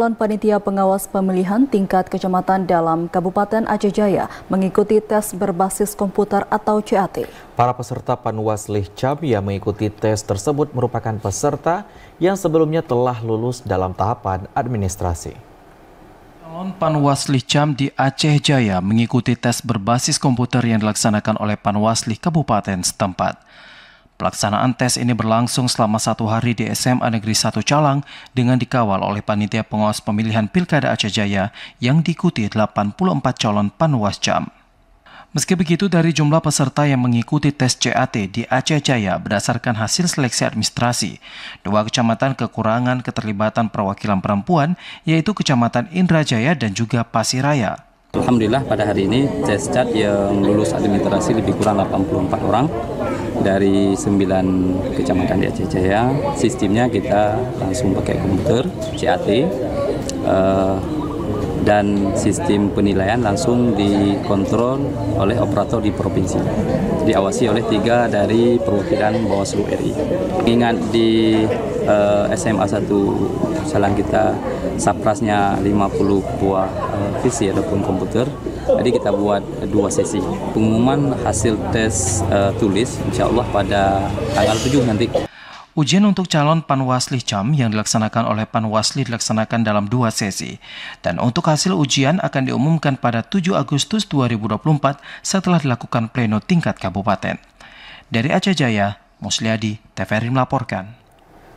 Panitia pengawas pemilihan tingkat kecamatan dalam Kabupaten Aceh Jaya mengikuti tes berbasis komputer atau CAT. Para peserta Panwasli Cam yang mengikuti tes tersebut merupakan peserta yang sebelumnya telah lulus dalam tahapan administrasi. Calon Panwasli Cam di Aceh Jaya mengikuti tes berbasis komputer yang dilaksanakan oleh Panwasli Kabupaten setempat. Pelaksanaan tes ini berlangsung selama 1 hari di SMA Negeri 1 Calang dengan dikawal oleh Panitia Pengawas Pemilihan Pilkada Aceh Jaya yang diikuti 84 calon Panwas Cam. Meski begitu, dari jumlah peserta yang mengikuti tes CAT di Aceh Jaya berdasarkan hasil seleksi administrasi, 2 kecamatan kekurangan keterlibatan perwakilan perempuan, yaitu Kecamatan Indrajaya dan juga Pasiraya. Alhamdulillah pada hari ini tes CAT yang lulus administrasi lebih kurang 84 orang dari 9 kecamatan di Aceh Jaya. Sistemnya kita langsung pakai komputer CAT dan sistem penilaian langsung dikontrol oleh operator di provinsi. Diawasi oleh 3 dari perwakilan Bawaslu RI. Ingat di SMA 1 Salang kita saprasnya 50 buah PC ataupun komputer. Jadi kita buat 2 sesi. Pengumuman hasil tes tulis insya Allah pada tanggal 7 nanti. Ujian untuk calon Panwasli Cam yang dilaksanakan oleh Panwasli dilaksanakan dalam 2 sesi. Dan untuk hasil ujian akan diumumkan pada 7 Agustus 2024 setelah dilakukan pleno tingkat kabupaten. Dari Aceh Jaya, Musliadi, TVRI melaporkan.